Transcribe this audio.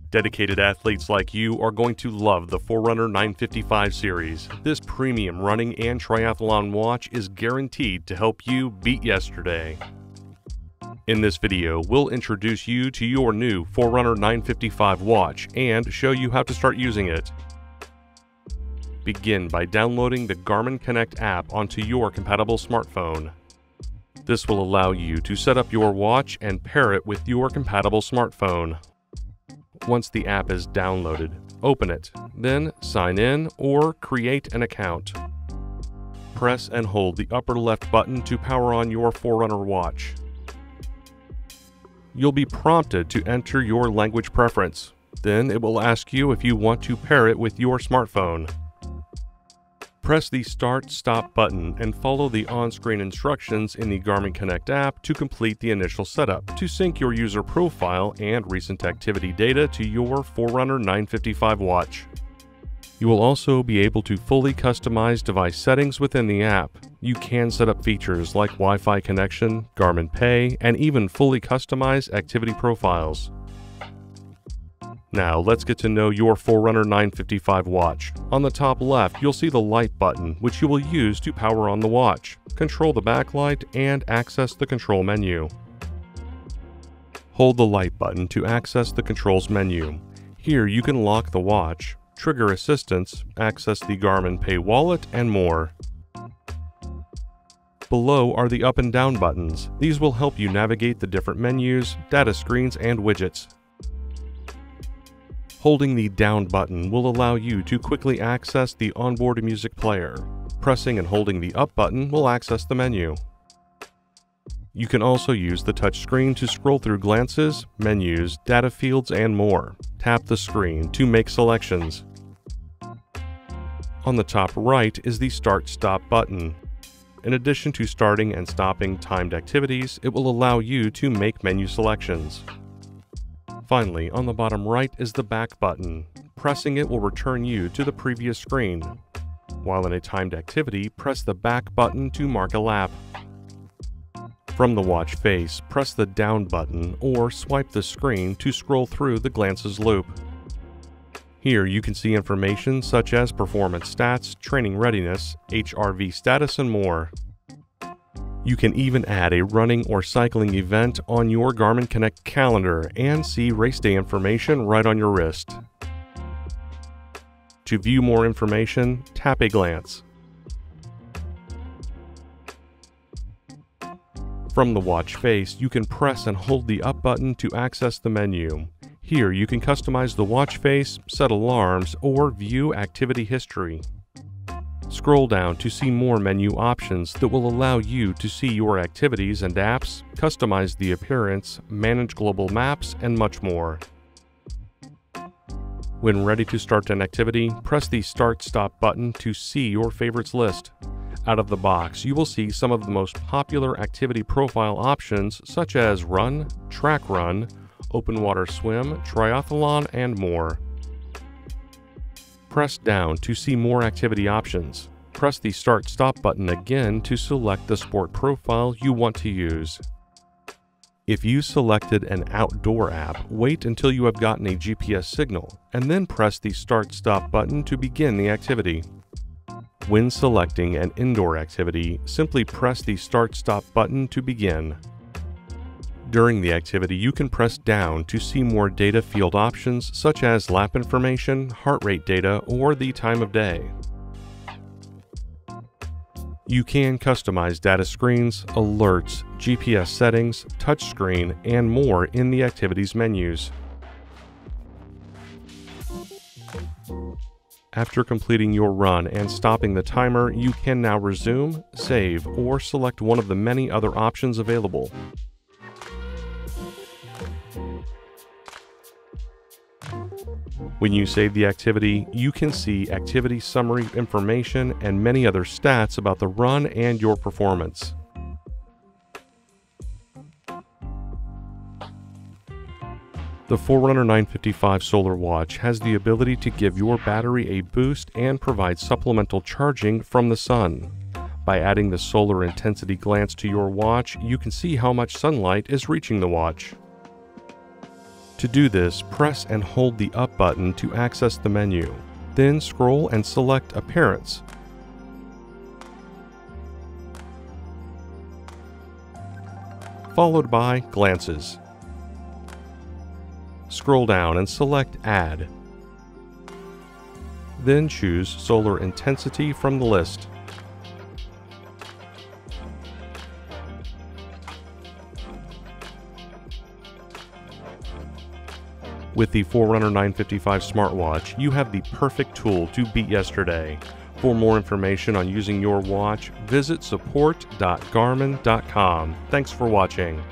Dedicated athletes like you are going to love the Forerunner 955 series. This premium running and triathlon watch is guaranteed to help you beat yesterday. In this video, we'll introduce you to your new Forerunner 955 watch and show you how to start using it. Begin by downloading the Garmin Connect app onto your compatible smartphone. This will allow you to set up your watch and pair it with your compatible smartphone. Once the app is downloaded, open it, then sign in or create an account. Press and hold the upper left button to power on your Forerunner watch. You'll be prompted to enter your language preference. Then it will ask you if you want to pair it with your smartphone. Press the Start/Stop button and follow the on-screen instructions in the Garmin Connect app to complete the initial setup to sync your user profile and recent activity data to your Forerunner 955 watch. You will also be able to fully customize device settings within the app. You can set up features like Wi-Fi connection, Garmin Pay, and even fully customize activity profiles. Now let's get to know your Forerunner 955 watch. On the top left, you'll see the light button, which you will use to power on the watch, control the backlight, and access the control menu. Hold the light button to access the controls menu. Here you can lock the watch, trigger assistance, access the Garmin Pay wallet, and more. Below are the up and down buttons. These will help you navigate the different menus, data screens, and widgets. Holding the down button will allow you to quickly access the onboard music player. Pressing and holding the up button will access the menu. You can also use the touch screen to scroll through glances, menus, data fields, and more. Tap the screen to make selections. On the top right is the Start/Stop button. In addition to starting and stopping timed activities, it will allow you to make menu selections. Finally, on the bottom right is the back button. Pressing it will return you to the previous screen. While in a timed activity, press the back button to mark a lap. From the watch face, press the down button or swipe the screen to scroll through the glances loop. Here you can see information such as performance stats, training readiness, HRV status, and more. You can even add a running or cycling event on your Garmin Connect calendar and see race day information right on your wrist. To view more information, tap a glance. From the watch face, you can press and hold the up button to access the menu. Here you can customize the watch face, set alarms, or view activity history. Scroll down to see more menu options that will allow you to see your activities and apps, customize the appearance, manage global maps, and much more. When ready to start an activity, press the Start/Stop button to see your favorites list. Out of the box, you will see some of the most popular activity profile options such as run, track run, open water swim, triathlon, and more. Press down to see more activity options. Press the Start/Stop button again to select the sport profile you want to use. If you selected an outdoor app, wait until you have gotten a GPS signal, and then press the Start/Stop button to begin the activity. When selecting an indoor activity, simply press the Start/Stop button to begin. During the activity, you can press down to see more data field options such as lap information, heart rate data, or the time of day. You can customize data screens, alerts, GPS settings, touchscreen, and more in the activities menus. After completing your run and stopping the timer, you can now resume, save, or select one of the many other options available. When you save the activity, you can see activity summary information and many other stats about the run and your performance. The Forerunner 955 solar watch has the ability to give your battery a boost and provide supplemental charging from the sun. By adding the solar intensity glance to your watch, you can see how much sunlight is reaching the watch. To do this, press and hold the up button to access the menu. Then scroll and select Appearance. Followed by Glances. Scroll down and select Add. Then choose Solar Intensity from the list. With the Forerunner 955 smartwatch, you have the perfect tool to beat yesterday. For more information on using your watch, visit support.garmin.com. Thanks for watching.